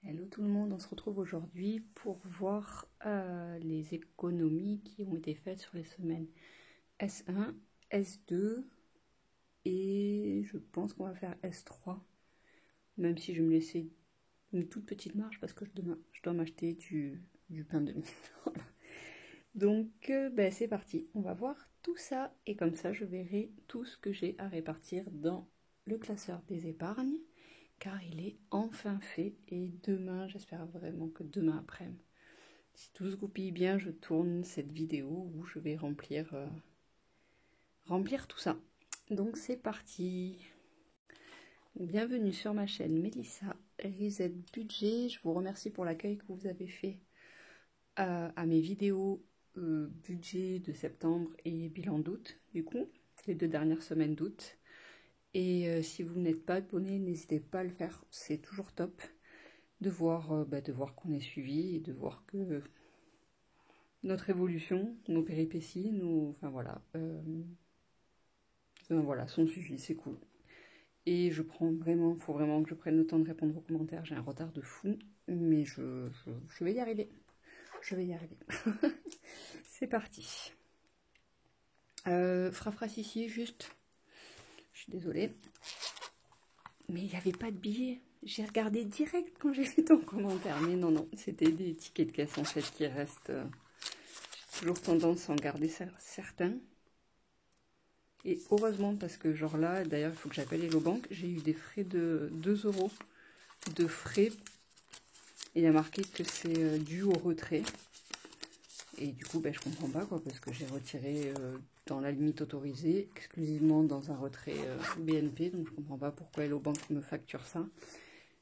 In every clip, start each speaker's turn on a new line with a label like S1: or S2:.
S1: Hello tout le monde, on se retrouve aujourd'hui pour voir les économies qui ont été faites sur les semaines S1, S2 et je pense qu'on va faire S3, même si je vais me laisser une toute petite marge parce que je dois m'acheter du pain de mie. Voilà. Donc c'est parti, on va voir tout ça et comme ça je verrai tout ce que j'ai à répartir dans le classeur des épargnes. Car il est enfin fait et demain, j'espère vraiment que demain après, si tout se goupille bien, je tourne cette vidéo où je vais remplir tout ça. Donc c'est parti. Bienvenue sur ma chaîne Mélissa Reset Budget. Je vous remercie pour l'accueil que vous avez fait à mes vidéos budget de septembre et bilan d'août, du coup, les 2 dernières semaines d'août. Et si vous n'êtes pas abonné, n'hésitez pas à le faire, c'est toujours top de voir qu'on est suivi et de voir que notre évolution, nos péripéties, sont suivies, c'est cool. Et je prends vraiment, faut vraiment que je prenne le temps de répondre aux commentaires, j'ai un retard de fou, mais je vais y arriver. Je vais y arriver. C'est parti. Frafras ici, juste. Je suis désolée. Mais il n'y avait pas de billets. J'ai regardé direct quand j'ai vu ton commentaire. Mais non, c'était des tickets de caisse en fait qui restent. J'ai toujours tendance à en garder certains. Et heureusement, parce que genre là, d'ailleurs, il faut que j'appelle Hello Bank. J'ai eu des frais de 2 € de frais. Et il y a marqué que c'est dû au retrait. Et du coup, je comprends pas quoi, parce que j'ai retiré dans la limite autorisée, exclusivement dans un retrait BNP, donc je comprends pas pourquoi Hello Bank me facture ça.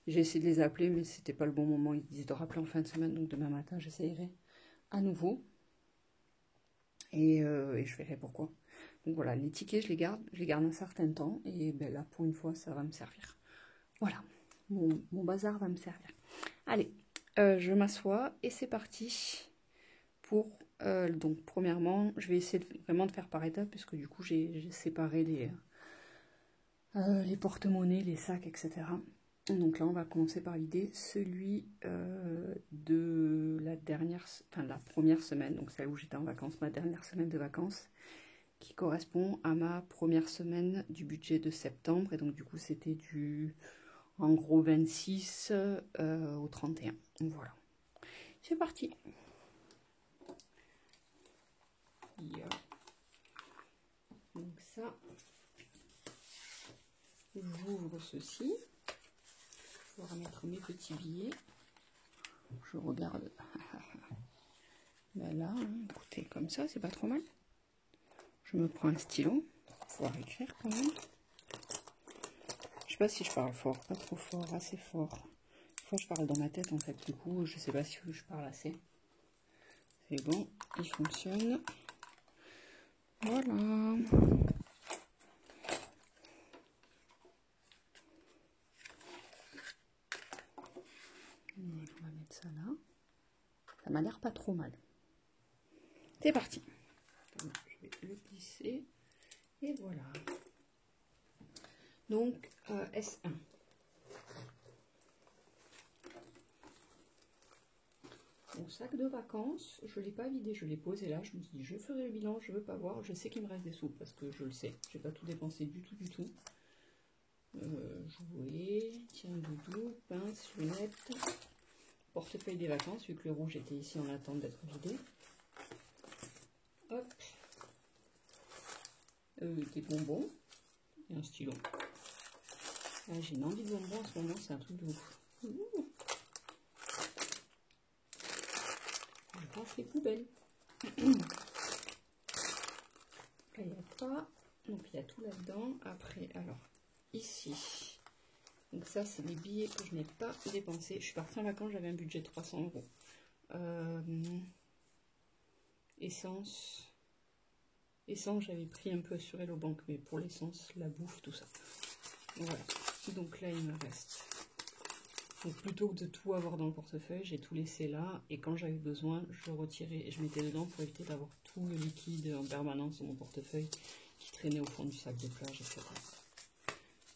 S1: J'ai essayé de les appeler, mais c'était pas le bon moment. Ils disent de rappeler en fin de semaine, donc demain matin j'essayerai à nouveau. Et je verrai pourquoi. Donc voilà, les tickets je les garde un certain temps, et là pour une fois ça va me servir. Voilà, mon bazar va me servir. Allez, je m'assois et c'est parti pour... donc premièrement, je vais essayer vraiment de faire par étapes, puisque du coup j'ai séparé les porte-monnaies, les sacs, etc. Donc là on va commencer par vider celui de la première semaine, donc celle où j'étais en vacances, ma dernière semaine de vacances, qui correspond à ma première semaine du budget de septembre, et donc du coup c'était en gros 26 au 31. Donc voilà, c'est parti. Donc ça, j'ouvre ceci, je vais remettre mes petits billets, je regarde, là, écoutez, comme ça, c'est pas trop mal. Je me prends un stylo pour pouvoir écrire quand même. Je sais pas si je parle fort, pas trop fort, assez fort. Des fois je parle dans ma tête en fait, du coup je sais pas si je parle assez. C'est bon, il fonctionne. Voilà. On va mettre ça là. Ça m'a l'air pas trop mal. C'est parti. Donc, je vais le glisser. Et voilà. Donc, S1. Mon sac de vacances, je ne l'ai pas vidé, je l'ai posé là. Je me suis dit, je ferai le bilan, je ne veux pas voir. Je sais qu'il me reste des sous parce que je le sais. Je n'ai pas tout dépensé du tout. Jouets, tiens, doudou, pince, lunettes, portefeuille des vacances, vu que le rouge était ici en attente d'être vidé. Hop. Des bonbons et un stylo. Ah, j'ai une envie de bonbons en ce moment, c'est un truc de ouf. Je passe les poubelles. Là, il n'y a pas. Donc, il y a tout là-dedans. Après, alors, ici. Donc, ça, c'est les billets que je n'ai pas dépensés. Je suis partie en vacances, j'avais un budget de 300 €. Essence. Essence, j'avais pris un peu sur Hello Bank, mais pour l'essence, la bouffe, tout ça. Voilà. Donc là, il me reste. Donc plutôt que de tout avoir dans le portefeuille, j'ai tout laissé là. Et quand j'avais besoin, je retirais et je mettais dedans pour éviter d'avoir tout le liquide en permanence dans mon portefeuille qui traînait au fond du sac de plage, etc.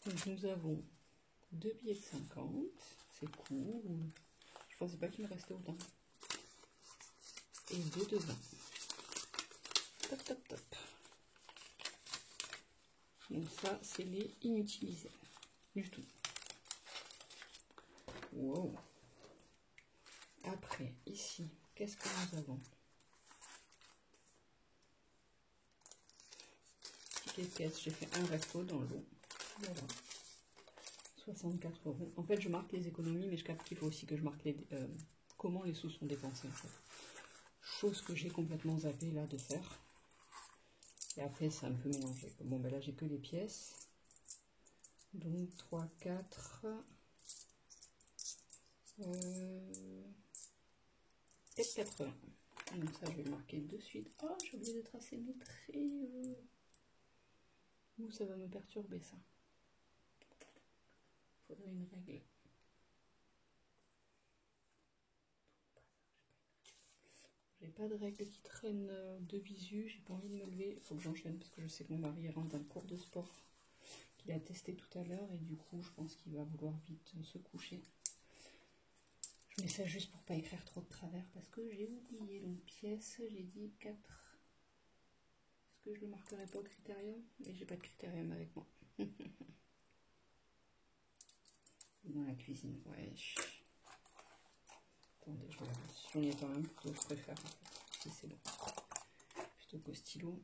S1: Donc nous avons 2 billets de 50. C'est cool. pensais pas qu'il me restait autant. Et 2 de 20. Top, top, top. Donc ça, c'est les inutilisés. Du tout. Wow. Après, ici, qu'est-ce que nous avons? Ticket de caisse, j'ai fait un resto dans l'eau. Voilà. 64 €. En fait, je marque les économies, mais je capte qu'il faut aussi que je marque comment les sous sont dépensés. En fait. Chose que j'ai complètement zappé là de faire. Et après, c'est un peu mélangé. Bon, ben là, j'ai que les pièces. Donc, 3, 4... et 80. Donc ça, je vais le marquer de suite. Oh, j'ai oublié de tracer mes traits. Ouh, ça va me perturber, ça. Faudrait une règle. J'ai pas de règle qui traîne de visu. J'ai pas envie de me lever. Il faut que j'enchaîne parce que je sais que mon mari rentre d'un cours de sport qu'il a testé tout à l'heure. Et du coup, je pense qu'il va vouloir vite se coucher. Je mets ça juste pour pas écrire trop de travers parce que j'ai oublié. Donc pièce, j'ai dit 4. Est-ce que je le marquerai pas au critérium? Mais j'ai pas de critérium avec moi. Dans la cuisine, ouais. Attendez, je regarde. J'en ai pas un plutôt, je préfère en fait. Si c'est bon. Plutôt qu'au stylo.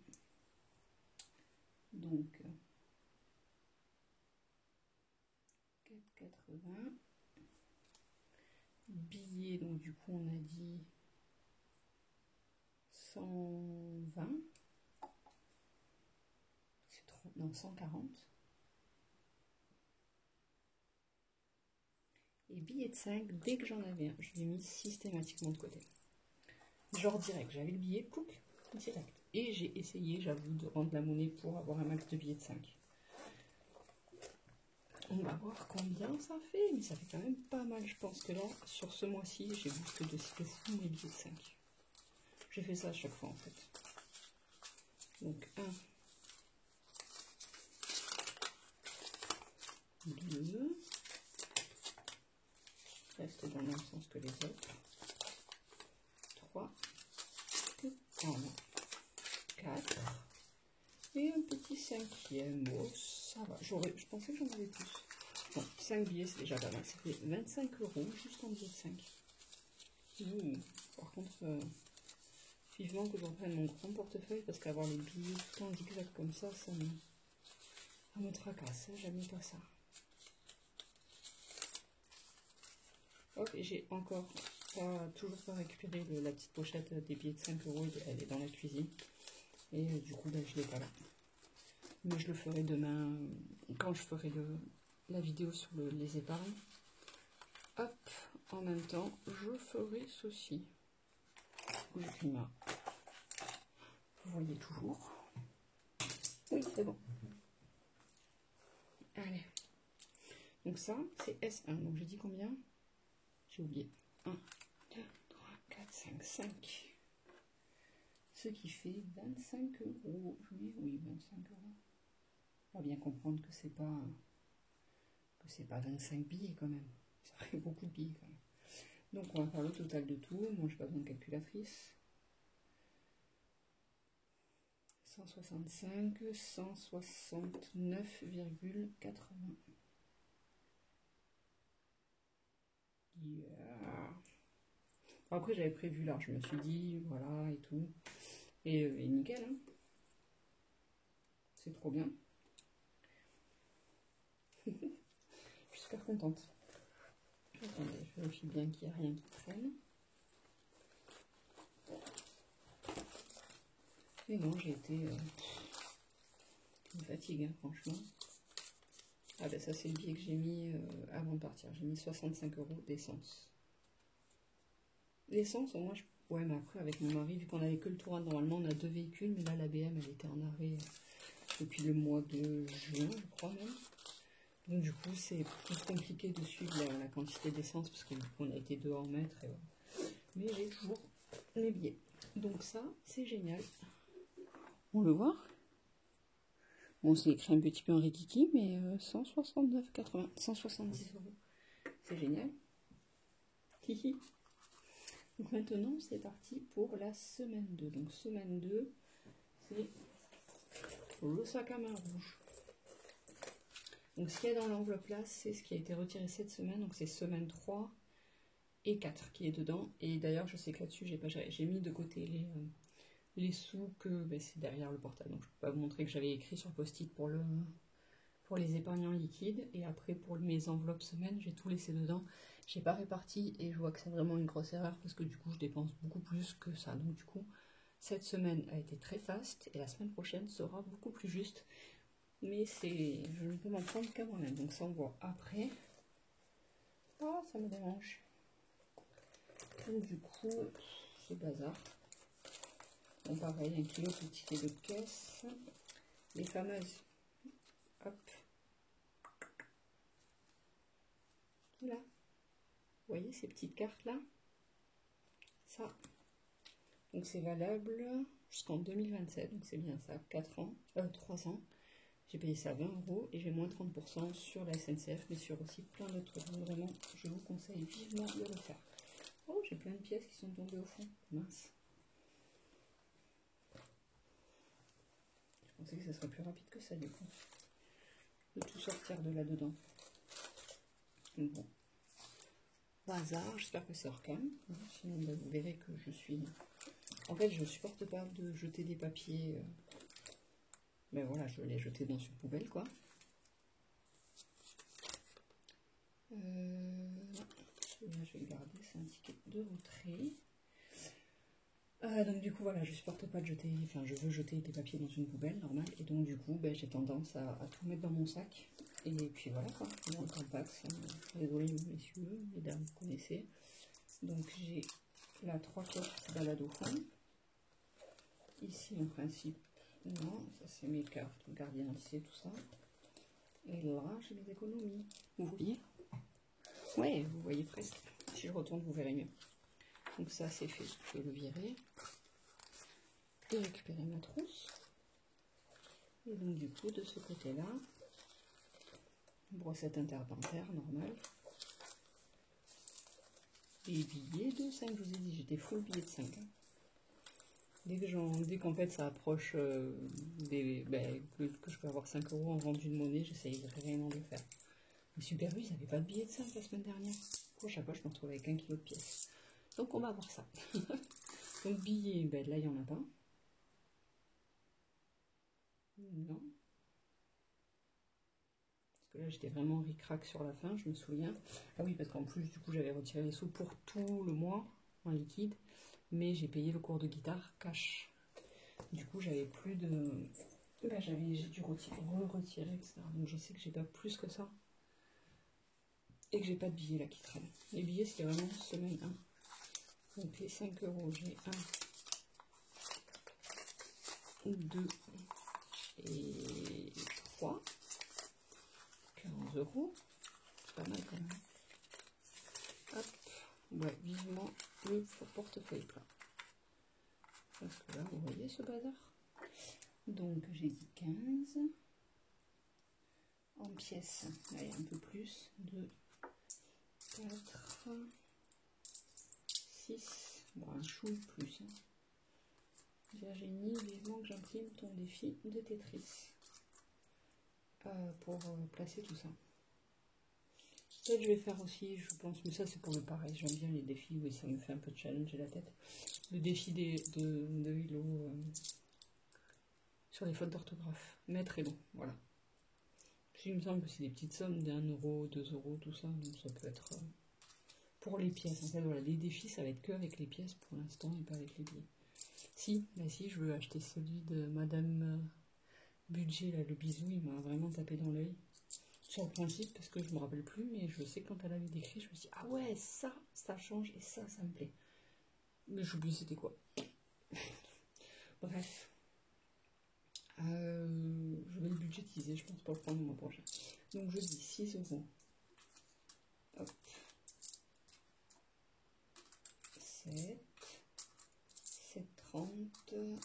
S1: Donc 4,80. Billets, donc du coup on a dit 120. C'est trop. Non, 140. Et billets de 5, dès que j'en avais un, je l'ai mis systématiquement de côté. Genre direct, j'avais le billet, pouc, direct. Et j'ai essayé, j'avoue, de rendre la monnaie pour avoir un max de billets de 5. On va voir combien ça fait, mais ça fait quand même pas mal. Je pense que là, sur ce mois-ci, j'ai boosté de fou mes billets de 5. J'ai fait ça à chaque fois en fait. Donc 1, 2, reste dans le même sens que les autres. 3, 4, et un petit 5e. Oh, ça va. Je pensais que j'en avais plus. Bon, 5 billets, c'est déjà pas mal. Ça fait 25 € juste en billets de 5. Par contre, vivement que je reprenne mon grand portefeuille parce qu'avoir les billets tout en zigzag comme ça, ça me tracasse. J'aime pas ça. Hop, et j'ai encore toujours pas récupéré la petite pochette des billets de 5 €. Elle est dans la cuisine. Et du coup, ben, je l'ai pas là. Mais je le ferai demain quand je ferai la vidéo sur les épargnes. Hop, en même temps, je ferai ceci. J'ai pris ma. Vous voyez toujours. Oui, c'est bon. Allez. Donc ça, c'est S1. Donc j'ai dit combien? J'ai oublié. 1, 2, 3, 4, 5, 5. Ce qui fait 25 €. Oui, 25 €. On va bien comprendre que c'est pas 25 billets quand même. Ça fait beaucoup de billets quand même. Donc on va faire le total de tout. Moi, je n'ai pas besoin de calculatrice. 165, 169,80. Yeah. Après, j'avais prévu là, je me suis dit, voilà, et tout. Et nickel, hein. C'est trop bien. Je suis super contente. Attendez, je vérifie bien qu'il n'y a rien qui traîne. Mais non, j'ai été... une fatigue, hein, franchement. Ah ben ça, c'est le billet que j'ai mis avant de partir. J'ai mis 65 € d'essence. L'essence, moi, ouais, mais après, avec mon mari, vu qu'on avait que le Touran, normalement, on a 2 véhicules, mais là, la BM, elle était en arrêt depuis le mois de juin, je crois même. Donc, du coup, c'est plus compliqué de suivre la quantité d'essence, parce qu'on a été dehors mettre. Et voilà. Mais j'ai toujours les billets. Donc ça, c'est génial. On le voit. Bon, c'est écrit un petit peu en rikiki, mais 169,80, 170 €. C'est génial. Hihi. Donc maintenant, c'est parti pour la semaine 2. Donc semaine 2, c'est le sac à main rouge. Donc ce qu'il y a dans l'enveloppe là, c'est ce qui a été retiré cette semaine. Donc c'est semaine 3 et 4 qui est dedans. Et d'ailleurs, je sais que là-dessus, j'ai mis de côté les sous que c'est derrière le portable. Donc je ne peux pas vous montrer que j'avais écrit sur post-it pour les épargnants liquides. Et après, pour mes enveloppes semaine, j'ai tout laissé dedans. J'ai pas réparti et je vois que c'est vraiment une grosse erreur parce que du coup, je dépense beaucoup plus que ça. Donc du coup, cette semaine a été très faste et la semaine prochaine sera beaucoup plus juste. Mais je ne peux m'en prendre qu'à moi-même. Donc ça, on voit après. Ah, ça me dérange. Donc du coup, c'est bazar. Bon, pareil, 1 kilo de tickets de caisse. Les fameuses. Hop. Là. Vous voyez ces petites cartes là? Ça. Donc c'est valable jusqu'en 2027. Donc c'est bien ça. 3 ans. J'ai payé ça 20 € et j'ai moins 30% sur la SNCF, mais sur aussi plein d'autres trucs. Donc vraiment, je vous conseille vivement de le faire. Oh, j'ai plein de pièces qui sont tombées au fond. Mince. Je pensais que ça serait plus rapide que ça, du coup. De tout sortir de là-dedans. Bon. Hasard, j'espère que ça recalme. Sinon, vous verrez que je suis... En fait, je ne supporte pas de jeter des papiers... Ben voilà, je les jeter dans une poubelle, quoi. Celui-là, je vais le garder, c'est un ticket de retrait. Donc du coup, voilà, je supporte pas de jeter... Enfin, je veux jeter des papiers dans une poubelle, normal. Et donc, du coup, ben, j'ai tendance à tout mettre dans mon sac. Et puis voilà, quoi. Dans le tampax. Désolé, messieurs, mesdames, vous connaissez. Donc, j'ai là 3 cartes balade au fond. Ici, en principe... Non, ça c'est mes cartes, le gardien d'identité, tout ça. Et là, j'ai mes économies. Vous voyez? Ouais, vous voyez presque. Si je retourne, vous verrez mieux. Donc ça, c'est fait. Je vais le virer. Et récupérer ma trousse. Et donc, du coup, de ce côté-là, brossette interdentaire, normale. Et billets de 5, je vous ai dit, j'étais full billet de 5. Dès qu'en fait ça approche que je peux avoir 5 € en vendu de monnaie, j'essaye vraiment de le faire. Mais Super U, ils n'avaient pas de billets de 5 la semaine dernière. À chaque fois, je me retrouve avec 1 kilo de pièces. Donc on va voir ça. Donc billets, là il n'y en a pas. Non. Parce que là j'étais vraiment ric-rac sur la fin, je me souviens. Ah oui, parce qu'en plus du coup j'avais retiré les sous pour tout le mois en liquide. Mais j'ai payé le cours de guitare cash. Du coup, j'avais plus de... j'ai dû retirer, etc. Donc je sais que j'ai pas plus que ça. Et que j'ai pas de billets là qui traînent. Les billets, c'était vraiment semaine 1. Donc les 5 €, j'ai 1, 2 et 3. 15 €. C'est pas mal quand même. Hop. Ouais, vivement le portefeuille plein. Parce que là, vous voyez ce bazar. Donc, j'ai dit 15. En pièces, allez, un peu plus. 2, 4, 6. Bon, un chou plus. Virginie, vivement que j'imprime ton défi de Tetris. Pour placer tout ça. Peut-être je vais faire aussi, je pense, mais ça c'est pour le pareil. J'aime bien les défis, oui, ça me fait un peu challenger la tête. Le défi de Hello sur les fautes d'orthographe. Maître Hello, voilà. Il me semble que c'est des petites sommes d'1 €, 2 €, tout ça. Donc ça peut être pour les pièces. En fait, voilà, les défis, ça va être que avec les pièces pour l'instant et pas avec les billets. Si, si, je veux acheter celui de Madame Budget, là, le bisou, il m'a vraiment tapé dans l'œil. Sur le principe, parce que je me rappelle plus, mais je sais que quand elle avait décrit, je me suis dit, ah ouais, ça change et ça me plaît. Mais j'oublie c'était quoi. Bref. Je vais le budgétiser, je pense, pour le prendre le mois prochain. Donc je dis 6 €. Hop. 7. 7,30.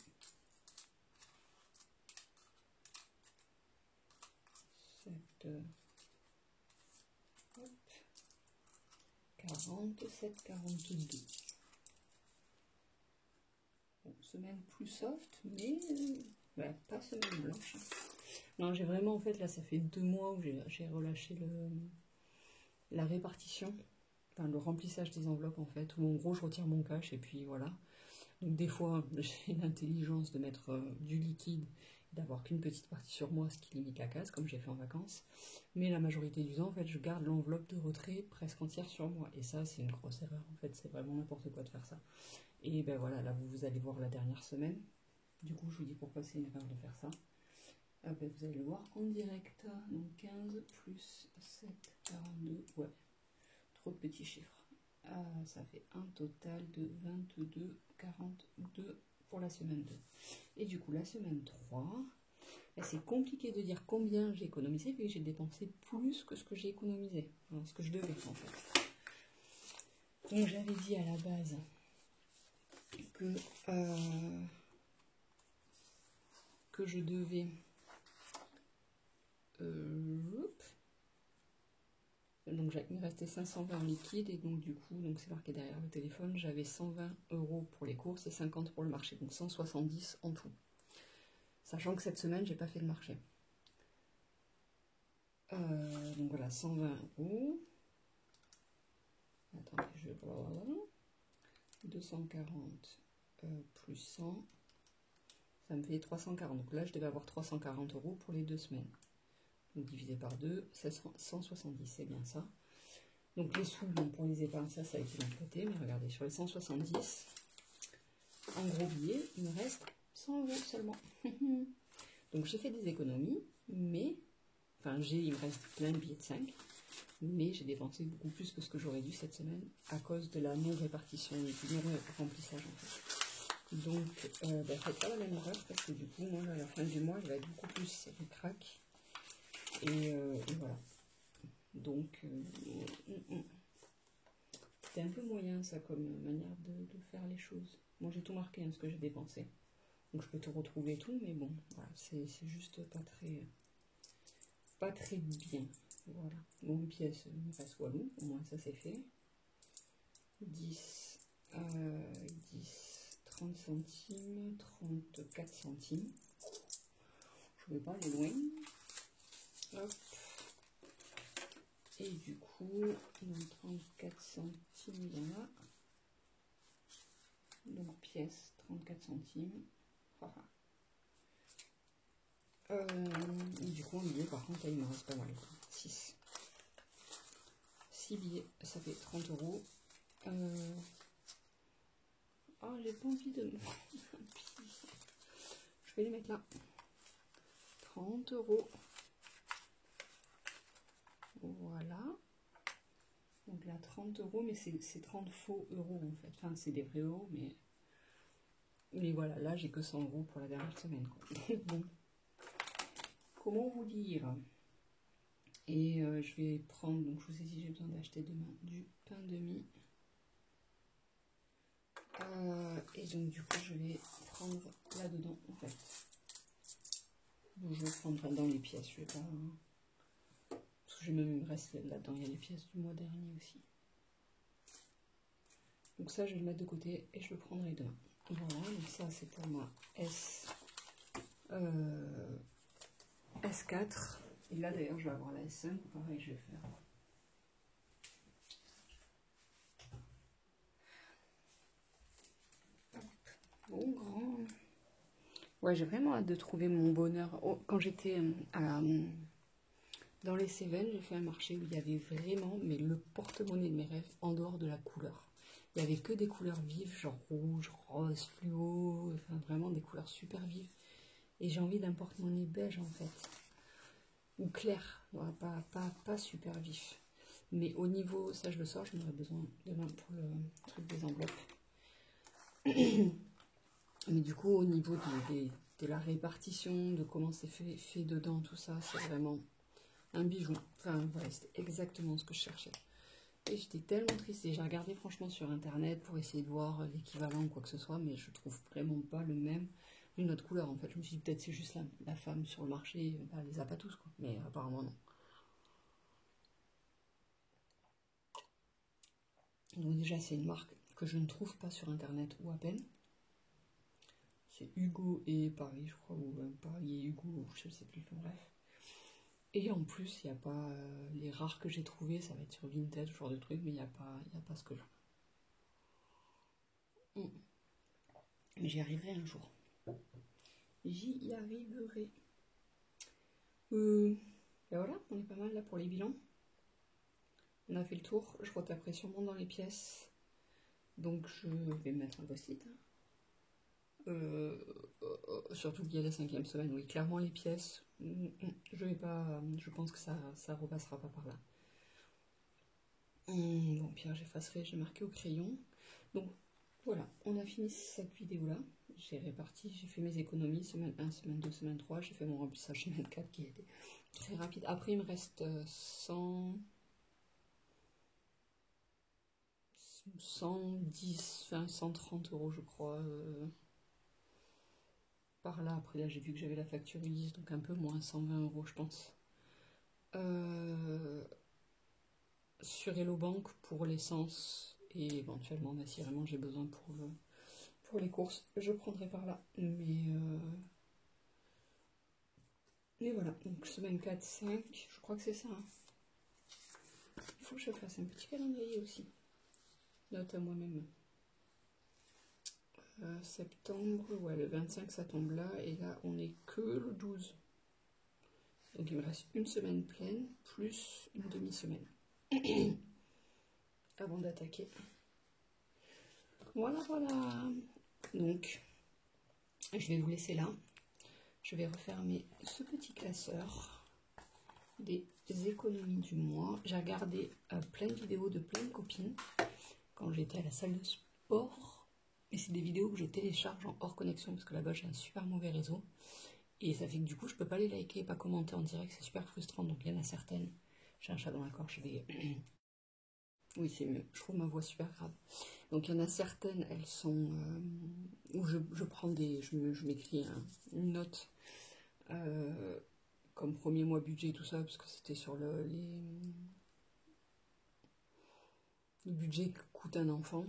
S1: 7. Hop. 40. 47,42. Bon, semaine plus soft, mais ouais, pas semaine blanche. Non, j'ai vraiment, en fait, là, ça fait 2 mois où j'ai relâché la répartition, enfin le remplissage des enveloppes, en fait, où en gros, je retire mon cash et puis voilà. Donc des fois, j'ai l'intelligence de mettre du liquide, d'avoir qu'une petite partie sur moi, ce qui limite la casse, comme j'ai fait en vacances. Mais la majorité du temps, en fait, je garde l'enveloppe de retrait presque entière sur moi. Et ça, c'est une grosse erreur, en fait, c'est vraiment n'importe quoi de faire ça. Et ben voilà, là, vous allez voir la dernière semaine. Du coup, je vous dis pourquoi c'est une erreur de faire ça. Ah ben, vous allez le voir en direct. Donc 15 plus 7, 42, ouais, trop de petits chiffres. Ça fait un total de 22, 42 pour la semaine 2. Et du coup, la semaine 3, c'est compliqué de dire combien j'ai économisé, puisque j'ai dépensé plus que ce que j'ai économisé, enfin, ce que je devais en fait. Donc j'avais dit à la base que je devais... donc il me restait 520 en liquide et donc du coup, donc c'est marqué derrière le téléphone, j'avais 120 € pour les courses et 50 pour le marché, donc 170 en tout. Sachant que cette semaine, j'ai pas fait le marché. Donc voilà, 120 €. Attendez, je vais voir. 240 plus 100, ça me fait 340. Donc là, je devais avoir 340 € pour les 2 semaines. Donc divisé par 2, c'est 170, c'est bien ça. Donc les sous, bon, pour les épargnes, ça a été de côté, mais regardez, sur les 170, en gros billets, il me reste 100 € seulement. Donc j'ai fait des économies, mais, enfin il me reste plein de billets de 5, mais j'ai dépensé beaucoup plus que ce que j'aurais dû cette semaine à cause de la non-répartition et du non-remplissage en fait. Donc, faites pas la même erreur parce que du coup, moi, à la fin du mois, je vais être beaucoup plus ric-rac. Et voilà. Donc, c'est un peu moyen ça comme manière de faire les choses. Moi, j'ai tout marqué, ce que j'ai dépensé. Donc, je peux tout retrouver et tout, mais bon, voilà, c'est juste pas très bien. Voilà. Bon, une pièce, il me reste Walou, au moins ça c'est fait. 10, 30 centimes, 34 centimes. Je ne vais pas aller loin. Hop. Et du coup, donc 34 centimes, il y en a. Donc pièce, 34 centimes. Voilà. Et du coup, en billet, par contre, là, il me reste pas mal. 6 billets, ça fait 30 €. Oh, j'ai pas envie de... Je vais les mettre là. 30 €. Voilà. Donc là, 30 €, mais c'est 30 faux euros en fait. Enfin, c'est des vrais euros, mais voilà, là, j'ai que 100 € pour la dernière semaine. Quoi. Bon. Comment vous dire? Et je vais prendre, donc je vous ai dit, j'ai besoin d'acheter demain du pain de mie. Et donc, du coup, je vais prendre là-dedans, en fait. Donc, je vais prendre dans les pièces, je vais pas... Parce que il me reste là-dedans, il y a les pièces du mois dernier aussi. Donc ça, je vais le mettre de côté et je le prendrai demain. Voilà, donc ça, c'est pour ma S4. Et là, d'ailleurs, je vais avoir la S5. Pareil, je vais faire... Bon, grand... Ouais, j'ai vraiment hâte de trouver mon bonheur. Oh, quand j'étais dans les Cévennes, j'ai fait un marché où il y avait vraiment le porte-monnaie de mes rêves en dehors de la couleur. Il n'y avait que des couleurs vives, genre rouge, rose, fluo, enfin vraiment des couleurs super vives. Et j'ai envie d'un porte-monnaie beige en fait. Ou clair, voilà, pas super vif. Mais au niveau, ça je le sors, j'en aurais besoin demain pour le truc des enveloppes. Mais du coup, au niveau de la répartition, de comment c'est fait dedans, tout ça, c'est vraiment un bijou. Enfin, voilà, c'était exactement ce que je cherchais. Et j'étais tellement triste. Et j'ai regardé franchement sur internet pour essayer de voir l'équivalent ou quoi que ce soit, mais je trouve vraiment pas le même. Une autre couleur en fait. Je me suis dit peut-être c'est juste la femme sur le marché, elle les a pas tous quoi. Mais apparemment non. Donc déjà, c'est une marque que je ne trouve pas sur internet ou à peine. C'est Hugo et Paris, je crois, ou Paris et Hugo, je ne sais plus, bref. Et en plus, il n'y a pas les rares que j'ai trouvés, ça va être sur Vinted, ce genre de truc, mais il n'y a pas ce que j'ai. Mais j'y arriverai un jour. J'y arriverai. Et voilà, on est pas mal là pour les bilans. On a fait le tour, je retaperai sûrement dans les pièces. Donc je vais mettre un post-it. Surtout qu'il y a la 5e semaine, oui, clairement les pièces, je vais pas, je pense que ça repassera pas par là. Bon, Pierre, j'effacerai, j'ai marqué au crayon. Donc voilà, on a fini cette vidéo là. J'ai réparti, j'ai fait mes économies, semaine 1, semaine 2, semaine 3, j'ai fait mon remplissage semaine 4 qui était très rapide. Après, il me reste 110, enfin 130 euros, je crois. Par là, après là, j'ai vu que j'avais la facture Ulysse, donc un peu moins, 120 euros, je pense. Sur Hello Bank pour l'essence et éventuellement, bah, si vraiment j'ai besoin pour les courses, je prendrai par là. Mais voilà, donc semaine 4, 5, je crois que c'est ça. Hein. Il faut que je fasse un petit calendrier aussi. Note à moi-même. Septembre, ouais, le 25 ça tombe là, et là on est que le 12. Donc il me reste une semaine pleine, plus une demi-semaine. Avant d'attaquer. Voilà, voilà. Donc, je vais vous laisser là. Je vais refermer ce petit classeur des économies du mois. J'ai regardé plein de vidéos de plein de copines quand j'étais à la salle de sport. Et c'est des vidéos que je télécharge en hors connexion parce que là-bas j'ai un super mauvais réseau. Et ça fait que du coup je peux pas les liker et pas commenter en direct. C'est super frustrant. Donc il y en a certaines. J'ai un chat dans la gorge, je vais... Oui, c'est mieux. Je trouve ma voix super grave. Donc il y en a certaines, elles sont... où je prends des... Je m'écris une note comme premier mois budget et tout ça, parce que c'était sur le budget que coûte un enfant.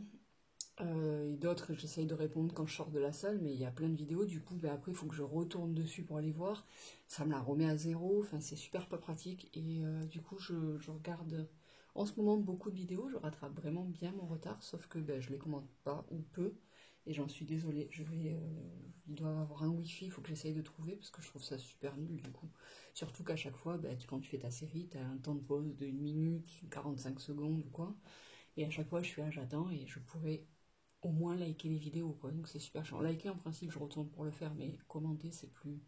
S1: Et d'autres, j'essaye de répondre quand je sors de la salle, mais il y a plein de vidéos, du coup, après, il faut que je retourne dessus pour aller voir. Ça me la remet à zéro, enfin, c'est super pas pratique. Et du coup, je regarde en ce moment beaucoup de vidéos, je rattrape vraiment bien mon retard, sauf que je les commente pas ou peu. Et j'en suis désolée, il doit avoir un wifi, il faut que j'essaye de trouver, parce que je trouve ça super nul, du coup. Surtout qu'à chaque fois, quand tu fais ta série, tu as un temps de pause de 1 minute, 45 secondes ou quoi. Et à chaque fois, je suis là, j'attends, et je pourrais au moins liker les vidéos, quoi. Donc c'est super chiant. Liker, en principe, je retourne pour le faire, mais commenter, c'est plus...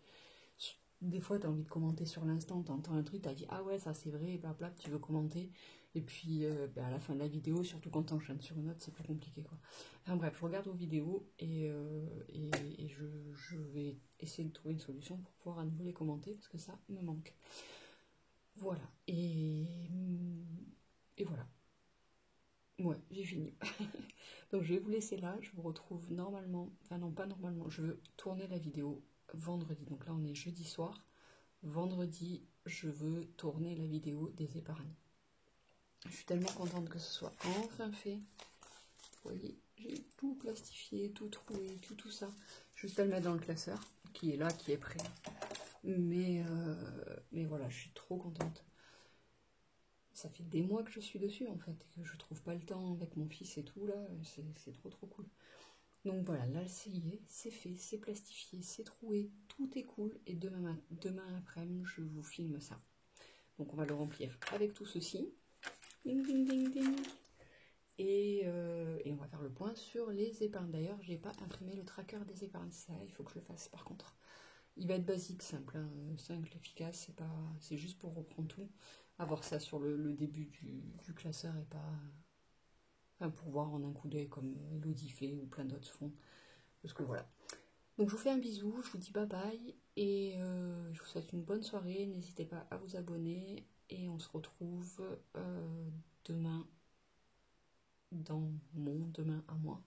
S1: Des fois, tu as envie de commenter sur l'instant, tu entends un truc, tu as dit « Ah ouais, ça c'est vrai, blabla », tu veux commenter. Et puis, à la fin de la vidéo, surtout quand tu enchaînes sur une autre, c'est plus compliqué, quoi. Enfin bref, je regarde vos vidéos et je vais essayer de trouver une solution pour pouvoir à nouveau les commenter, parce que ça me manque. Voilà. Et voilà. Ouais, j'ai fini. Donc je vais vous laisser là, je vous retrouve normalement, enfin non pas normalement, je veux tourner la vidéo vendredi. Donc là on est jeudi soir. Vendredi, je veux tourner la vidéo des épargnes. Je suis tellement contente que ce soit enfin fait. Vous voyez, j'ai tout plastifié, tout troué, tout ça. Juste à le mettre dans le classeur, qui est là, qui est prêt. Mais voilà, je suis trop contente. Ça fait des mois que je suis dessus en fait, et que je trouve pas le temps avec mon fils et tout là, c'est trop cool. Donc voilà, là c'est y est, c'est fait, c'est plastifié, c'est troué, tout est cool, et demain après-midi je vous filme ça. Donc on va le remplir avec tout ceci, ding ding ding ding, et on va faire le point sur les épargnes. D'ailleurs, j'ai pas imprimé le tracker des épargnes, ça il faut que je le fasse par contre. Il va être basique, simple, hein, simple, efficace, c'est juste pour reprendre tout. Avoir ça sur le début du classeur et pas... Enfin, pour voir en un coup d'œil comme Elodie fait ou plein d'autres font. Parce que voilà. Donc je vous fais un bisou, je vous dis bye bye et je vous souhaite une bonne soirée. N'hésitez pas à vous abonner et on se retrouve demain dans mon demain à moi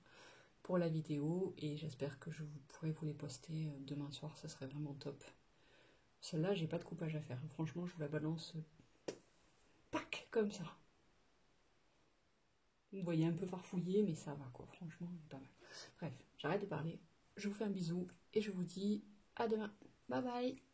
S1: pour la vidéo et j'espère que je pourrai vous les poster demain soir, ça serait vraiment top. Celle-là, j'ai pas de coupage à faire. Franchement, je vous la balance pack comme ça. Vous voyez un peu farfouillé, mais ça va quoi, franchement, pas mal. Bref, j'arrête de parler. Je vous fais un bisou et je vous dis à demain. Bye bye.